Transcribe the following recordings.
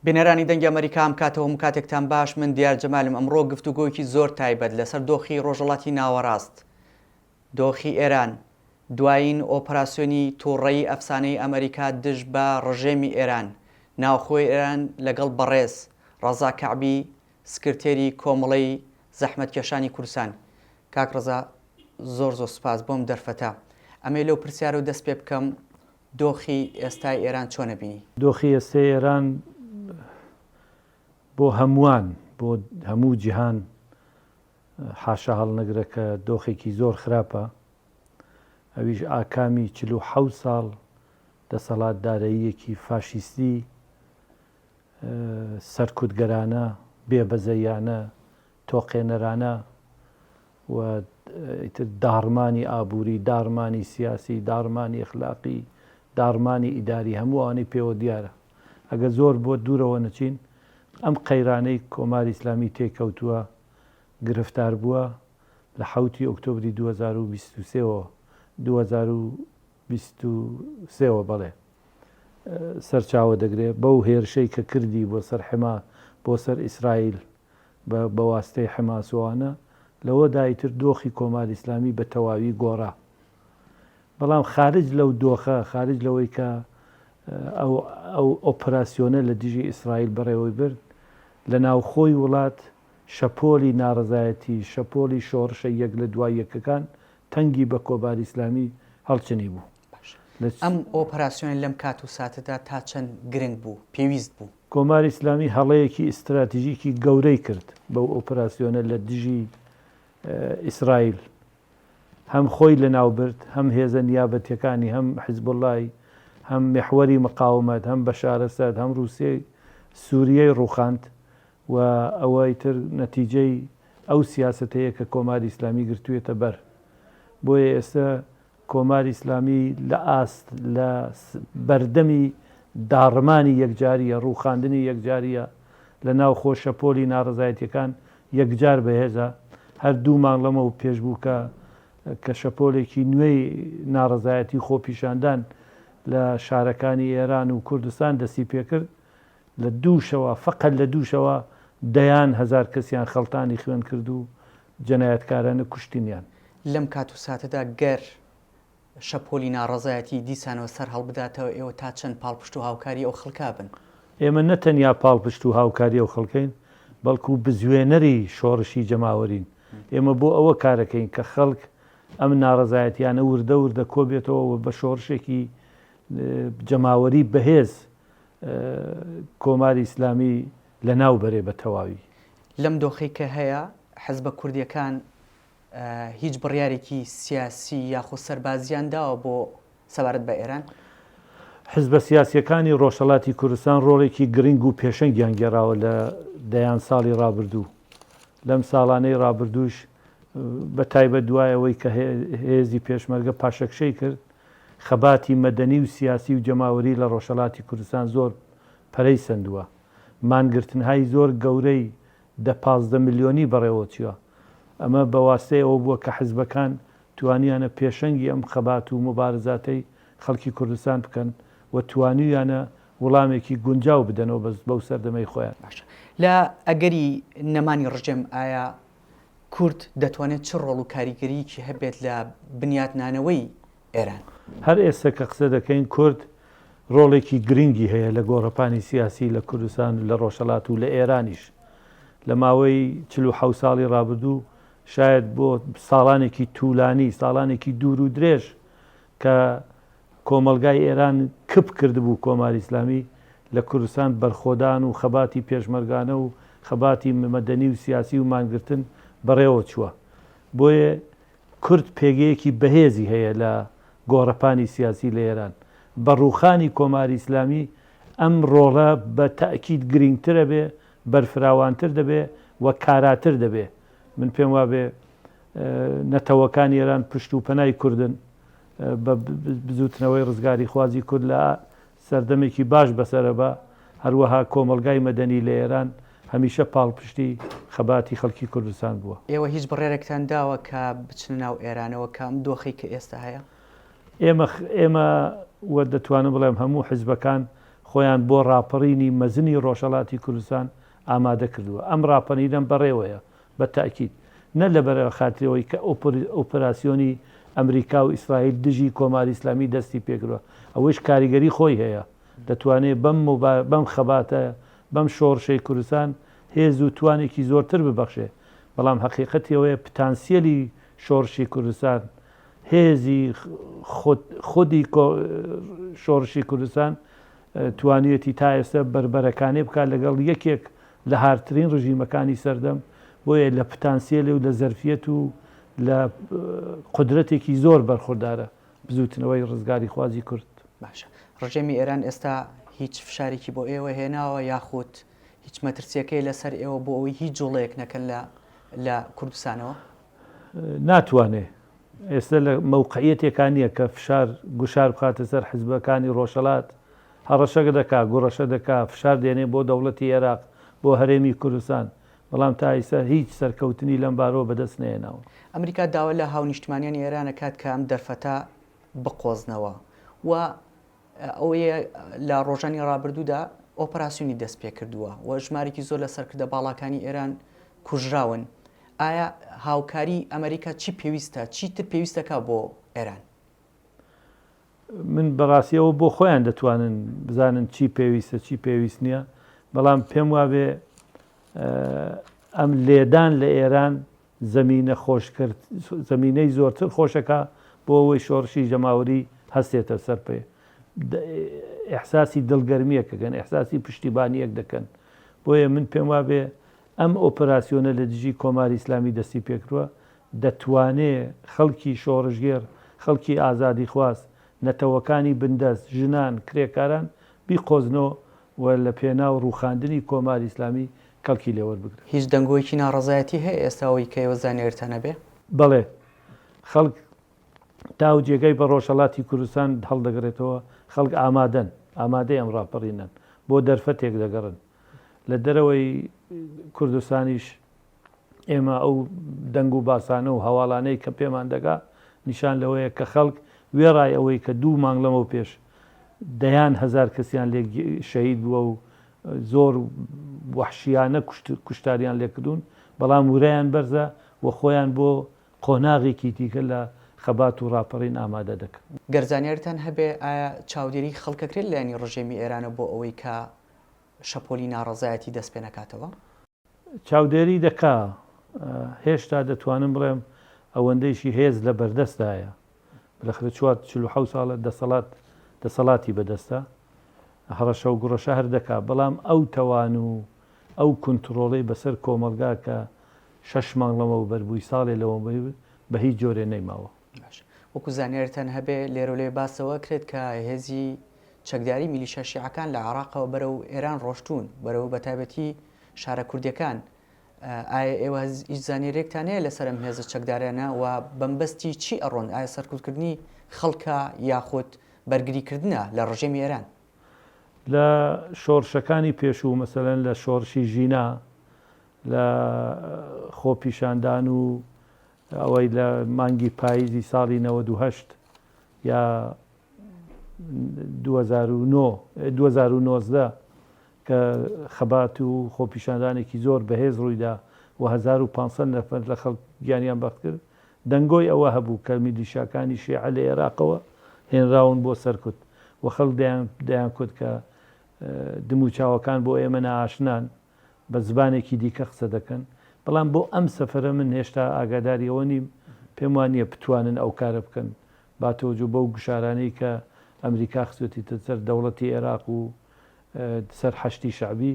بنێرانی دەنگی ئەمریکام کاتەوە کاتێکتان باش من دیار جەمالم ئەمڕۆ گفتوگۆیەکی زۆر تایبەت لەسەر دۆخی ڕۆژهەڵاتی ناوەڕاست دۆخی ئێران دوایین ئۆپراسیۆنی تووڕەیی ئەفسانەی ئەمریکا دژ بە ڕژێمی ئێران ناوخۆی ئێران لەگەڵ بەڕێز ڕەزا کەعبی سکرتێری کۆمەڵەی زەحمەتکێشانی کوردستان. کاک ڕەزا زۆر سوپاس بۆم دەرفەتە. ئەمێ لەو پرسیارە و دەست پێ بکەم دۆخی ئێستای ئێران چۆنە بینی؟ دۆخی ئێستای ئێران بۆ هەمووان بۆ هەموو جیهان حاشا هەڵنەگرە کە دۆخێکی زۆر خراپە. ئەویش ئاکامی 47 ساڵ دەسەڵاتدارەییەکی فاشیستی سەرکوتگەرانە بێبەزەیانە تۆقێنەرانە و داڕمانی ئابووری داڕمانی سیاسی داڕمانی ئەخلاقی داڕمانی ئیداری هەمووانەی پێوە دیارە. ئەگە زۆر بۆ دوورەوە نەچین ئەم قەیرانەی کۆماری ئیسلامی تێکەوتووە گرفتار بووە لە 7 ئۆکتۆبری 2023 بەڵێ سەرچاوە دەگرێت بەو هێرشەی کە کردی بۆ سەر حما بۆ سەر ئیسرائیل بە واستەی حماسوانە لەوە دایتر دۆخی کۆماری ئیسلامی بە تەواوی گۆڕا. بەڵام خارج لەو دۆخە خارج لەوەی کە ئەو ئۆپراسیۆنە لە دژی ئیسرائیل بەڕێوەی برد لە ناوخۆی وڵات شەپۆلی ناڕزایەتی شەپۆلی شۆڕشە یەک لە دوای یەکەکان تەنگی بە کۆماری ئیسلامی هەڵچنی بوو. ئەم ئۆپراسیۆن لەم کات و ساتەدا تا چەند گرنگ بوو پێویست بوو؟ کۆماری ئیسلامی هەڵەیەکی ئستراتیژیکی گەورەی کرد بەو ئۆپراسیۆنە لە دژی ئیسرائیل. هەم خۆی لە ناوبرد هەم هێزە نیابەتیەکانی هەم حیزبوڵڵای هەم میحوەری مقاومەت هەم بەشار ئەسەد هەم رووسیای سووریای ڕووخاند و ئەوەی تر نەتیجەی ئەو سیاسەتەیە کە کۆماری ئیسلامی گرتوویەتە بەر. بۆیە ئێستا کۆماری ئیسلامی لە ئاست لە بەردەمی داڕمانی یەکجاریە ڕووخاندنی یەکجاریە لە ناو خۆشەپۆلی ناڕزایەتیەکان یەکجار بەهێزە. هەر دوو مانگ لەمەوە پێش بوو کە شەپۆلێکی نوێی ناڕزایەتی خۆپیشاندان لە شارەکانی ئێران و کوردستان دەستی پێکرد. لە دووشەوە فقط لە دووشەوە دەیان هەزار کەسیان خەڵتانی خوێن کرد و جەنایەتکارانە کوشتینیان. لەم کات و ساتەدا گەر شەپۆلی ناڕزایەتی دیسانەوە سەر هەڵبداتەوە ئێوە تا چەند پاڵپشت و هاوکاری ئەو خەڵکا بن؟ ئێمە نەتەنیا پاڵپشت و هاوکاری ئەو خەڵکەین بەڵکو بزوێنەری شۆڕشی جەماوەرین. ئێمە بۆ ئەوە کارەکەین کە خەڵک ئەم ناڕزایەتیانە وردە وردە کۆبێتەوە بە شۆڕشێکی جەماوەری بەهێز کۆماری ئیسلامی لە ناو بەرێ بە تەواوی. لەم دۆخی کە هەیە حەزبە کوردیەکان هیچ بڕیارێکی سیاسی یاخۆ سەربازیان داوە بۆ سەبارەت بە ئێران؟ حزبە سیاسیەکانی ڕۆژهەڵاتی کوردستان ڕۆڵێکی گرنگ و پێشەنگیان گێڕاوە لە دەیان ساڵی ڕابردوو. لەم ساڵانەی ڕابردووش بە تایبەت دوایەوەی کە هێزی پێشمەرگە پاشەکشەی کرد خەباتی مەدەنی و سیاسی و جەماوەری لە ڕۆژهەڵاتی کوردستان زۆر پەرەی سندووە. مانگرتنهای زۆر گەورەی 15 ملیۆنی بەڕێوە چووە. ئەمە بە واستەی ئەوە بووە کە حزبەکان توانیانە پێشەنگی ئەم خەبات و مبارزاتەی خەڵکی کوردستان بکەن و توانیانە وەڵامێکی گونجاو بدەنەوە بەو سەردەمەی خۆیان. لە ئەگەری نەمانی ڕژێم ئایا کورد دەتوانێت چ ڕۆڵ و کاریگەریەکی هەبێت لە بنیاتنانەوەی ئێران؟ هەر ئێستا کە قسە دەکەین کورد ڕۆڵێکی گرنگی هەیە لە گۆڕەپانی سیاسی لە کوردستان لە ڕۆژهەڵات و لە ئێرانیش. لە ماوەی 47 ساڵی ڕابردوو شاید بۆ ساڵانێکی توولانی ساڵانێکی دوور و درێژ کە کۆمەلگای ئێران کپ کردبوو کۆماری ئیسلامی لە کوردستان بەرخۆدان و خەباتی پێشمەرگانە و خەباتی مەدەنی و سیاسی و مانگرتن بەڕێوە چووە. بۆیە کورد پێگەیەکی بەهێزی هەیە لە گۆڕەپانی سیاسی لە ئێران. بە ڕووخانی کۆماری ئیسلامی ئەم ڕۆڵە بە تەئکید گرنگترە بێ بەرفراوانتر دەبێ و کاراتر دەبێ. من پێم وابێ نەتەوەکانی ئێران پشت و پەنای کوردن بە بزوتنەوەی ڕزگاری خوازی کورد لە سەردەمێکی باش بەسەرە بە هەروەها کۆمەلگای مەدەنی لە ئێران هەمیشە پاڵپشتی خەباتی خەڵکی کوردستان بووە. ئێوە هیچ بڕێرێکتان داوە کە بچنە ناو ئێرانەوە کەم دۆخی کە ئێستا هەیە؟ ئێمە وە دەتوانم بڵێم هەموو حیزبەکان خۆیان بۆ ڕاپەڕینی مەزنی ڕۆژهەڵاتی کوردستان ئامادە کردووە. ئەم ڕاپەڕینە بەڕێوەیە بە تاکید نە لەبەرەوە خاترەوەی کە ئۆپەراسیۆنی ئەمریکا و ئیسرائیل دژی کۆماری ئیسلامی دەستی پێکردووە، ئەوەش کاریگەری خۆی هەیە، دەتوانێت بەم خەباتە بەم شۆڕشەی کوردستان هێز و توانێکی زۆرتر ببەخشێ. بەڵام حەقیقەتەوەیە پتانسیەلی شۆڕشی کوردستان، هێزی خودی شۆڕشی کوردستان توانیەتی تا ئێستا بربەرەکانێ بکات لەگەڵ یەکێک لە هارترین ڕژیمەکانی سەردەم، بۆیە لە پتانسیێلی و لە زەرفیەت و لە قدرەتێکی زۆر بەرخوردارە بزوتنەوەی ڕزگاری خوازی کورد. باشە، ڕژێمی ئێران ئێستا هیچ فشارێکی بۆ ئێوە هێناوە یاخود هیچ مەترسیەکەی لەسەر ئێوە بۆ ئەوەی هیچ جوڵەیەک نەکەن لە کوردستانەوە؟ ناتوانێ ئێستا لە مەوقعیەتێکان نییە کە فشار گوشار بخاتە سەر حزبەکانی ڕۆژهەڵات، هەڕەشەکە دەکا، گۆڕەشە دەکا، فشار دێنێ بۆ دەوڵەتی عێراق، بۆ هەرێمی کوردستان، بەڵام تا ئێستا هیچ سەرکەوتنی لەم بارەوە بەدەست نێناوە. ئەمریکا داوا لە هاونیشتمانیانی ئێران دەکات کە ئەم دەرفەتە بقۆزنەوە و ئەوەیە لە ڕۆژانی ڕابردوودا ئۆپەراسیۆنی دەست پێ کردووە و ژمارێکی زۆر لە سەرکردە باڵاکانی ئێران کوژراون. ئایا هاوکاری ئەمریکا چی پێویستە، چیتر پێویستەکە بۆ ئێران؟ من بەڕاستیەوە بۆ خۆیان دەتوانن بزانن چی پێویستە چی پێویست نییە، بەڵام پێم وابێ ئەم لێدان لە ئێران زەمینەی زۆرتر خۆشەکە بۆ ئەوەی شۆڕشی ژەماوەری هەستێتە سەر پێ، ئێحساسی دڵگەرمیەکەکەن، ئێحساسی پشتیبانیەک دەکەن. بۆیە من پێم وابێ ئەم ئۆپەراسیۆنە لە دژی کۆماری ئیسلامی دەستی پێکردووە دەتوانێت خەڵکی شۆڕژگێر، خەڵکی ئازادی خواست، نەتەوەکانی بندەست، ژنان، کرێکاران بیقۆزنەوە و لە پێناو ڕووخاندنی کۆماری ئیسلامی کەڵکی لێوەربگرن. هیچ دەنگۆیەکی ناڕەزایەتی هەیە ئێستاەوەی کە ئێوە زانیاریتانە بێ؟ بەڵێ، خەڵک تا و جێگەی بە ڕۆژهەڵاتی کوردستان هەڵدەگرێتەوە، خەڵک ئامادەی ئەم ڕاپەڕینن بۆ دەرفەتێک دەگەڕن. لە دەرەوەی کوردستانیش ئێمە ئەو دەنگ و باسانە و هەواڵانەی کە پێمان دەگا نیشان لەوەیە کە خەڵک وێڕای ئەوەی کە 2 مانگ لەمەوە پێش دەیان هەزار کەسیان لێ شەهید بووە و زۆر وەحشیانە کوشتاریان لێکردوون، بەڵام ورایان بەرزە و خۆیان بۆ قۆناغێکی دیکە لە خەبات و ڕاپەڕین ئامادە دەکەن. گەرزانیارتان هەبێ ئایا چاودێری خەڵکەکرێت لایانی ڕژێمی ئێرانە بۆ ئەوەی کە شەپۆلی ناڕەزایەتی دەست پێ نەکاتەوە؟ چاودێری دەکا، هێشتا دەتوانم بڵێم ئەوەندەیشی هێز لە بەردەستدایە، بەخرە 47 ساڵە دەسەڵاتی بەدەستە، هەڕەشە و گوڕەشە هەر دەکا، بەڵام ئەو تەوان و ئەو کنترۆڵەی بەسەر کۆمەلگا کە 6 مانگ لەمەوە بەربووی ساڵێ لەوە بە هیچ جۆرێ نەیماوە. وەکو زانیاریتان هەبێ لێرە لێ باسەوە کرێت کە هێزی چەکداری میلیشە شیعەکان لە عێراقەوە بەرەو ئێران ڕۆشتون، بەرەو بەتایبەتی شارە کوردیەکان. ئایا ئێوە هیچ زانیارێکتان هەیە لەسەر ئەم هێزە چەکدارانە و بەمبەستی چی ئەڕۆن؟ ئایا سەرکوتکردنی خەڵکە یاخود بەرگریکردنە لە ڕژێمی ئێران؟ لە شۆڕشەکانی پێشوو مەسەلەن لە شۆڕشی ژینا، لە خۆپیشاندان و ئەوەی لە مانگی پاییزی ساڵی 98 یا 2019 کە خەبات و خۆپیشاندانێکی زۆر بەهێز ڕوویدا و 1500 نەفەر لە خەڵک گیانیان بەخت کرد، دەنگۆی ئەوە هەبوو کە میلیشاکانی شیعە لە عێراقەوە هێنراون بۆ سەرکوت و خەڵک دەیان کوت کە دم و چاوەکان بۆ ئێمە نائاشنان بە زبانێکی دیکە قسە دەکەن. بەڵام بۆ ئەم سەفەرە من هێشتا ئاگاداریەوە نیم، پێم وانە بتوانن ئەو کارە بکەن با تۆجو بەو گوشارانەی کە ئەمریکا خستوێتی سەر دەوڵەتی عێراق و سەر حەشتی شعبی،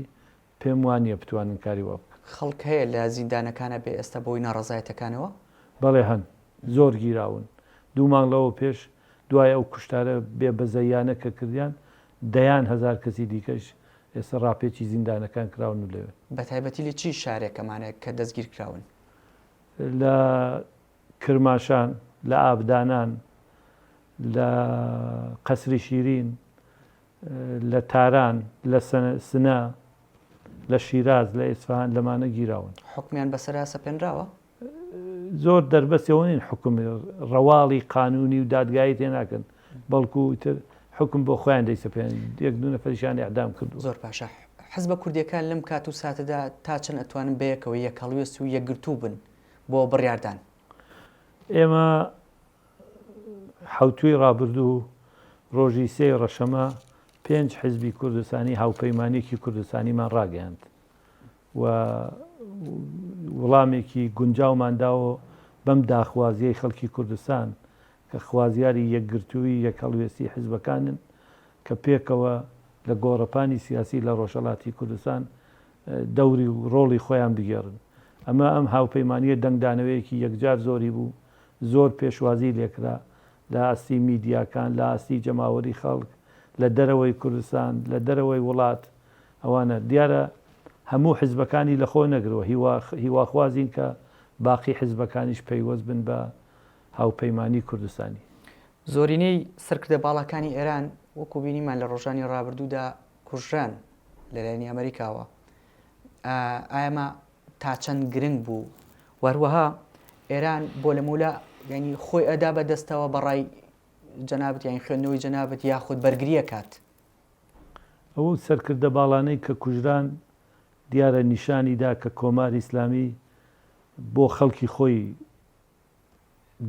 پێم وانە بتوانن کاری وە بکەن. خەڵک هەیە لە زیندانەکانە بێ ئێستا بۆی ناڕەزایەتەکانەوە؟ بەڵێ هەن، زۆر گیراون. 2 مانگ لەوە پێش دوای ئەو کوشتارە بێ بەزەیانە کە کردیان، دەیان هەزار کەسی دیکەش ئێستا ڕاپێکی زیندانەکان کراون و لەوێ. بەتایبەتی لە چی شارێکەمانە کە دەستگیر کراون؟ لە کرماشان، لە ئابدانان، لە قەسری شیرین، لە تاران، لە سنە، لە شیراز، لە ئیسفهان لەمانە گیراون. حکمیان بەسەرا سەپێنراوە؟ زۆر دەربەستەوە نین، حکم ڕەواڵی قانونی و دادگایی تێ ناکەن، بەڵکو تر حکم بۆ خۆیان دەیسەپێن یەک دوو نەفەریشیان ئیعدام کردو. زۆر باشە. حزبە کوردیەکان لەم کات و ساتەدا تا چەند ئەتوانن بەیەکەوە یەکەڵوێست و یەکگرتوو بن بۆ بڕیاردان. ئێمە حوتوی ڕابردوو ڕۆژی سێ ڕەشەمە 5 حزبی کوردستانی هاوپەیمانێکی کوردستانیمان ڕاگەیاند و وەڵامێکی گونجاومانداوە بەم داخوازیەی خەڵکی کوردستان کە خوازیاری یەکگرتووی یەکەڵوێستی حزبەکانن کە پێکەوە لە گۆڕەپانی سیاسی لە ڕۆژهەڵاتی کوردستان دەوری و ڕۆڵی خۆیان بگێڕن. ئەمە ئەم هاوپەیمانیە دەنگدانەوەیەکی یەکجار زۆری بوو، زۆر پێشوازی لێکرا لە ئاستی میدیاکان، لە ئاستی جەماوەری خەڵک، لە دەرەوەی کوردستان، لە دەرەوەی وڵات. ئەوانە دیارە هەموو حزبەکانی لە خۆ نەگرەوە، هیواخوازین کە باقی حزبەکانیش پەیوەست بن بە هاوپەیمانی کوردستانی. زۆرینەی سەرکردە باڵەکانی ئێران وەکو بینیمان لە ڕۆژانی ڕابردوودا کوژران لەلایەنی ئەمریکاوە. ئایمە تا چەند گرنگ بوو وەروەها ئێران بۆ لە مولە ینی خۆی ئەدا بەدەستەوە بەڕای جەنابەت یان خوێندنەوەی جەنابەت یاخود بەرگریە کات. ئەو سەرکردە باڵانەی کە کوژران دیارە نیشانیدا کە کۆماری ئیسلامی بۆ خەڵکی خۆی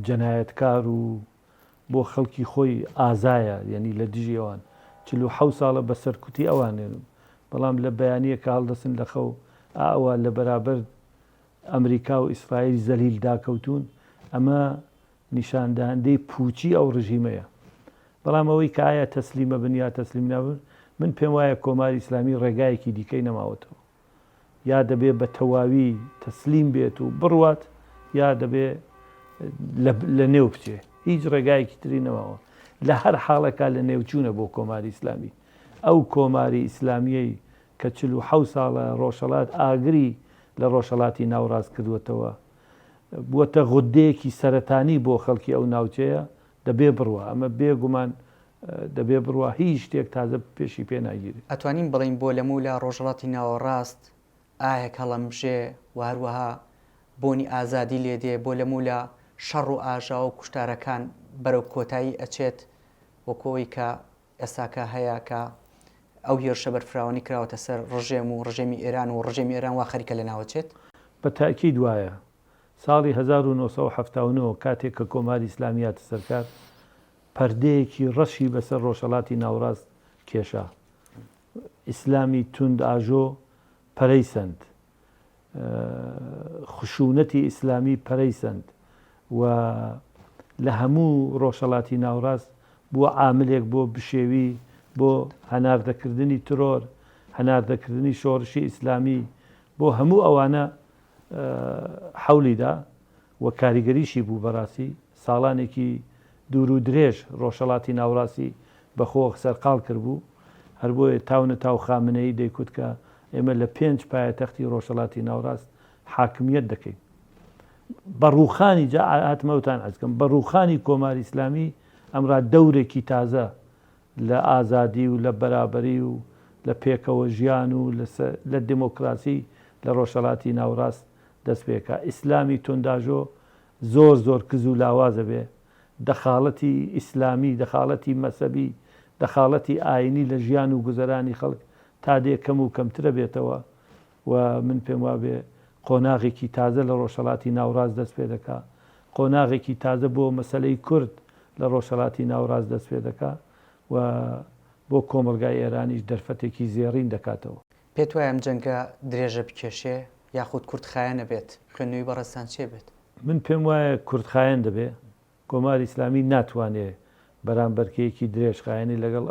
جەنایەتکار و بۆ خەڵکی خۆی ئازایە، یعنی لە دژی ئەوان 47 ساڵە بە سەرکوتی ئەوانێن. بەڵام لە بەیانیە کە هەڵدەسن لە خەو ئەوە لە بەرابەر ئەمریکا و ئیسرائیل زەلیل داکەوتون، ئەمە نیشانداهەندەی پوچی ئەو ڕژیمەیە. بەڵام ئەوەی کە ئایا تەسلیمە بن یا تەسلیم نابن، من پێم وایە کۆماری ئیسلامی ڕێگایەکی دیکەی نەماوەتەوە. یا دەبێ بە تەواوی تەسلیم بێت و بڕوات، یا دەبێ لە نێو بچێ. هیچ ڕێگایەکی تری نەماوە. لە هەر حاڵەکە لە نێوچوونە بۆ کۆماری ئیسلامی. ئەو کۆماری ئیسلامیەی کە 47 ساڵە ڕۆژهەڵات ئاگری لە ڕۆژهەڵاتی ناوڕاست کردوێتەوە، بووەتە غودەیەکی سەرەتانی بۆ خەڵکی ئەو ناوچەیە، دەبێ بڕوە. ئەمە بێگومان دەبێ بڕوە، هیچ شتێک تازە پێشی پێ ناگیری. ئەتوانین بڵین بۆ لەموو لە ڕۆژهەڵاتی ناوەڕاست ئایا هەڵەمژێ و هەروەها بۆنی ئازادی لێدێ بۆ لەموو لە شەڕ و ئاژا و کوشتارەکان بەرەو کۆتایی ئەچێت وەکۆی کە ئێستاکە هەیە کە ئەو هێرشە بەرفراوانی کراوەتە سەر ڕژێم و ڕژێمی ئێران و ڕژێمی ئێران وا خەریکە لە ناوەچێت. بە تاکید وایە ساڵی 1970 کاتێک کە کۆماری ئیسلامیات سەرکار پەردەیەکی ڕەشی بەسەر ڕۆژهەڵاتی ناوڕاست کێشا. ئیسلامی توند ئاژۆ پەرەیسەند، خشونەتی ئیسلامی پەرەیسەند و لە هەموو ڕۆژهەڵاتی ناوڕاست بووە عاملێک بۆ بشێوی، بۆ هەناردەکردنی ترۆر، هەناردەکردنی شۆڕشی ئیسلامی، بۆ هەموو ئەوانە حەولیدا و کاریگەریشی بوو. بەڕاستی ساڵانێکی دوور و درێژ ڕۆژهەڵاتی ناوڕاستی بەخۆ سەرقاڵ کرد بوو. هەر بۆیە تاونە تاو خامنەی دەیکوت کە ئێمە لە 5 پایتەختی ڕۆژهەڵاتی ناوڕاست حاکمیت دەکەین. بەڕووخانی جا هاتمەوتان ئەسکەم بەڕووخانی کۆماری ئیسلامی ئەمرا دەورێکی تازە لە ئازادی و لە بەرابەری و لە پێکەوە ژیان و لە دموکراسی لە ڕۆژهەڵاتی ناوڕاست دەست پێکە. ئیسلامی تۆنداژۆ زۆر زۆر کز و لاوازە بێ، دەخاڵەتی ئیسلامی، دەخاڵەتی مەسەبی، دەخاڵەتی ئاینی لە ژیان و گوزەرانی خەڵک تا دێ کەم و کەمترە بێتەوە و من پێم وابێ قۆناغێکی تازە لە ڕۆژهەڵاتی ناوڕاست دەست پێ دەکا. قۆناغێکی تازە بۆ مەسەلەی کورد لە ڕۆژهەڵاتی ناوڕاست دەست پێ دەکا و بۆ کۆمەلگای ئێرانیش دەرفەتێکی زێڕین دەکاتەوە. پێت وایە ئەم جەنگە درێژە بکێشێ یاخود کورتخایەنە بێت، خوێندنەوەی بەڕێستان چێ بێت؟ من پێم وایە کورتخایەن دەبێ. کۆماری ئیسلامی ناتوانێت بەرامبەرکەیەکی درێژخایەنی لەگەڵ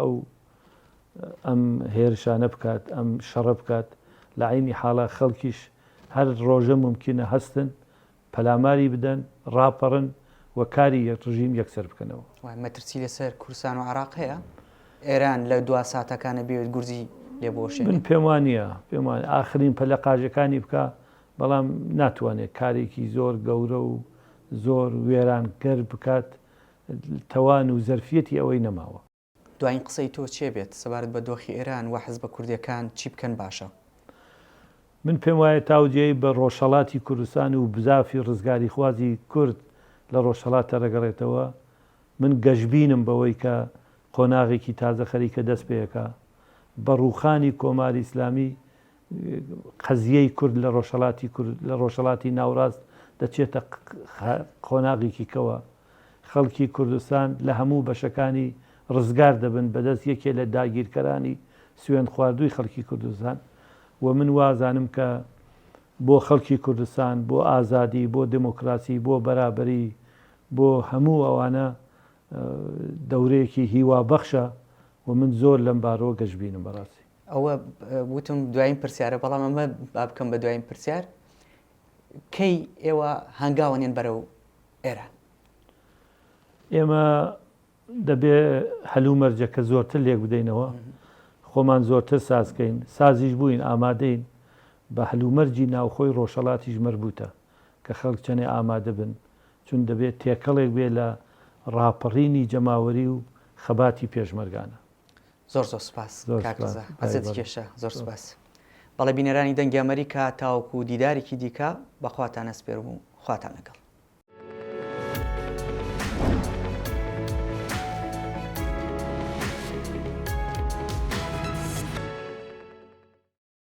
ئەم هێرشانە بکات، ئەم شەڕە بکات. لە عینی حاڵە خەڵکیش هەر ڕۆژە ممکنە هەستن پەلاماری بدەن، ڕاپەڕن و کاری ڕژیم یەکسەر بکەنەوە. مەترسی لەسەر کوردستان و عێراق هەیە؟ ئێران لە دوا ساتەکانە بێت گورزی لێبۆشێت؟ من پێم وانە ئاخرین پەلە قاژەکانی بکە، بەڵام ناتوانێت کارێکی زۆر گەورە و زۆر وێرانکەر بکات. تەوان و زەرفەتی ئەوەی نەماوە. دوایین قسەی تۆ چێ بێت سەبارەت بە دۆخی ئێران و حزبە کوردیەکان چی بکەن باشە؟ من پێم وایە تاوجێی بە ڕۆژهەڵاتی کوردستان و بزافی ڕزگاری خوازی کورد لە ڕۆژهەڵات تەرەگەڕێتەوە. من گەشببینم بەوەی کە قۆناغێکی تازە خەریکە دەست پێەکە بە ڕووخانی کۆماری ئیسلامی قەزیەی کورد لە ڕۆژهەڵاتی ناوڕاست دەچێتە قۆناغێکی کەوە خەڵکی کوردستان لە هەموو بەشەکانی ڕزگار دەبن بەدەست یەکێ لە داگیرکەرانی سوێن خواردووی خەڵکی کوردستان و من وازانم کە بۆ خەڵکی کوردستان بۆ ئازادی بۆ دموکراسی بۆ بەرابەری بۆ هەموو ئەوانە دەورەیەکی هیوا بەخشە و من زۆر لەم بارەوە گەشتبینم بەڕاستی. ئەوە وتم دوایین پرسیارە بەڵام ئەمە با بکەم بە دوایین پرسیار کەی ئێوە هەنگاوەنێن بەرەو ئێران؟ ئێمە دەبێ هەلومەرجەکە زۆرتر لێک بدەینەوە خۆمان زۆرتر سازکەین سازیش بووین ئامادەین بە هەلومەرجی ناوخۆی ڕۆژهەڵاتیش مەربوتە کە خەڵک چەنێ ئامادە بن چون دەبێت تێکەڵێک بێ لە ڕاپەڕینی جەماوەری و خەباتی پێشمەرگانە. زۆر سپاس کاکزە ئەزت کێشە زۆر سپاس. بەڵێ بینەرانی دەنگی ئەمریکا تاوەکو دیدارێکی دیکە بەخواتان ئەسپێرم و خواتان لەگەڵ.